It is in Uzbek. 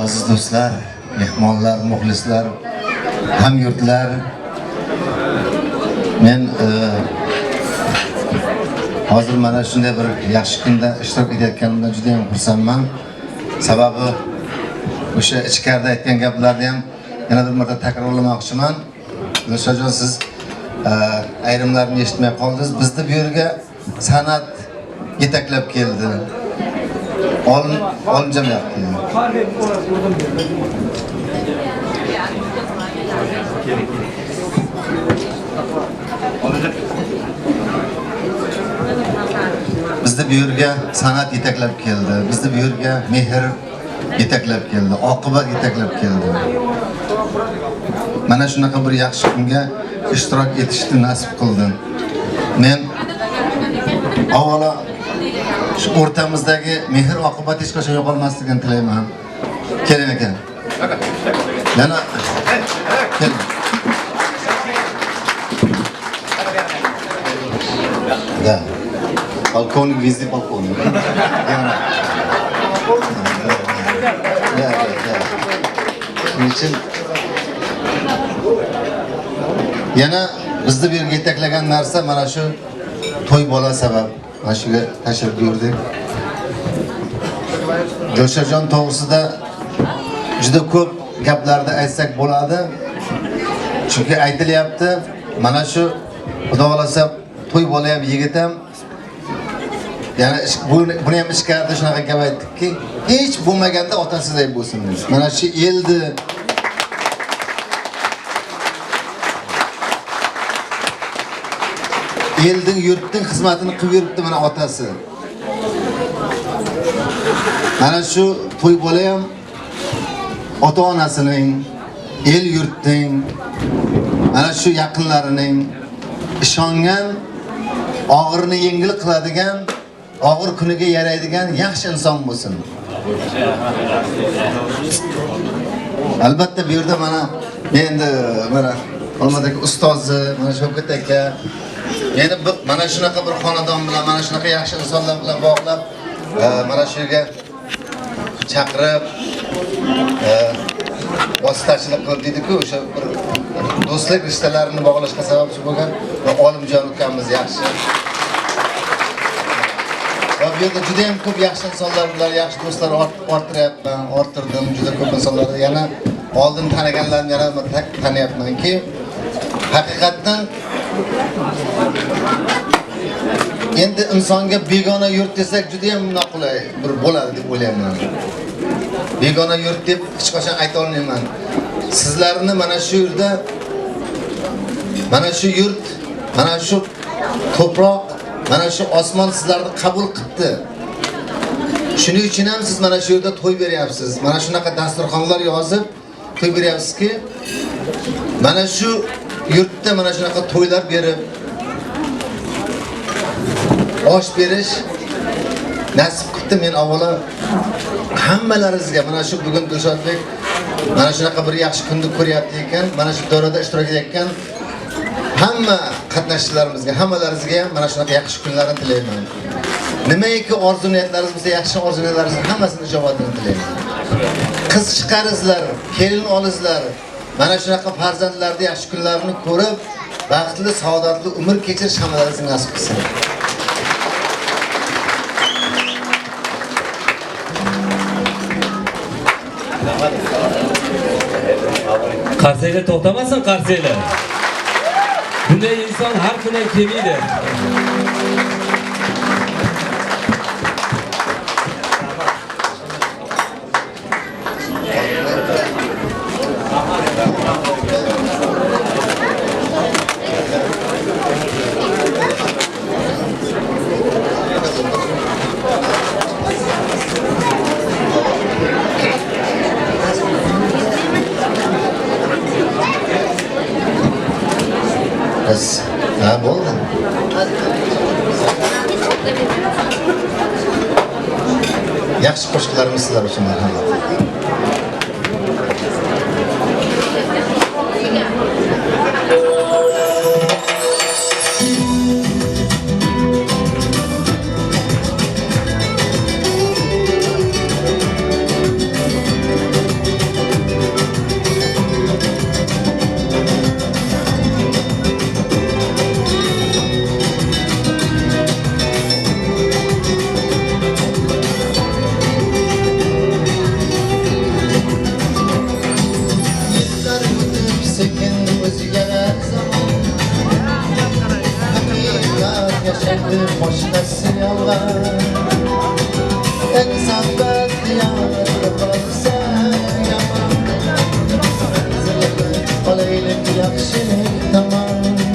Aziz do'stlar, mehmonlar, muxlislar, hamyurtlar, men hozir mana shunday bir yaxshi kunda ishtirok etayotganimdan juda ham xursandman. Sababi o'sha ichkarida aytgan gaplarni ham yana bir marta takrorlamoqchiman. O'shajon siz ayrimlarni eshitmay qoldingiz. Bizni bu yerga san'at yetaklab keldi. Olinjamayapti. Bizni bu yerga san'at yetaklab keldi. Bizni bu yerga mehr yetaklab keldi. Oqibat yetaklab keldi. Mana shunaqa bir yaxshi kunga ishtirok etishni nasib qildi. Men avvalo shu o'rtamizdagi mehr oqibat hech qachon yo'qolmasligini tilayman. Keling ekan. Yana keling. Да. Полковник везде полковник. Да. Niçin? Yana bizni bu yerga yetaklagan narsa mana shu to'y bola sabab. Mana shuga tashrif buyurdik. Jo'shajon to'g'risida juda ko'p gaplarni aytsak bo'ladi. Chunki aytilyapti, mana shu Xudo xolasa to'y bola ham yigit ham yana buni ham ichkarida shunaqa gap aytdikki, hech bo'lmaganda otasiday bo'lsin. Mana shu eldi elding yurtning xizmatini qilib yuribdi mana otasi. Mana shu to'y bola ham ota-onasining, el yurtning, mana shu yaqinlarining ishongan, og'irni yengil qiladigan, og'ir kuniga yaraydigan yaxshi inson bo'lsin. Albatta bu yerda mana endi mana Olmadagi ustozi, mana Shavkat aka meni mana shunaqa bir xonadon bilan, mana shunaqa yaxshi insonlar bilan bog'lab, mana shu yerga chaqirib, vositachilik qilib dedi-ku, o'sha bir do'stlik rishtalarini bog'lashga sababchi bo'lgan Olimjon ukamiz yaxshi. Va bu yerda juda ham ko'p yaxshi insonlar bilan, yaxshi do'stlar orttirdim, juda ko'p insonlarni yana oldin taniganlarni yana taniyapmanki, haqiqatdan endi insonga begona yurt desak juda ham noqulay bir bo'ladi deb o'ylayman. Begona yurt deb hech qachon ayta olmayman. Sizlarni mana shu yerda, mana shu yurt, mana shu to'proq, mana shu osmon sizlarni qabul qildi. Shuning uchun ham siz mana shu yerda to'y beryapsiz. Mana shunaqa dasturxonlar yozib to'y beryapsizki, mana shu yurtda mana shunaqa to'ylar berib, osh berish nasib qildi. Men avvalo hammalaringizga mana shu bugun Dilshodbek mana shunaqa bir yaxshi kunni ko'ryapti ekan, mana shu davrada ishtirok etayotgan hamma qatnashchilarimizga, hammalaringizga ham mana shunaqa yaxshi kunlarni tilayman. Nimaiki orzu-niyatlaringiz bo'lsa, yaxshi orzu-niyatlaringiz hammasini ijobatini tilayman. Qiz chiqaringizlar, kelin olingizlar. Mana shunaqa farzandlarni yaxshi kunlarini ko'rib, baxtli, saodatli umr kechirish hammalaringizga nasib qilsin. Qarsaylar to'xtamasin, qarsaylar. Bunday inson har kuni kelmaydi. Ha bo'ldi. Yaxshi qo'shiqlarimiz sizlar uchun marhamat. yashaydi, boshqasi yolg'on.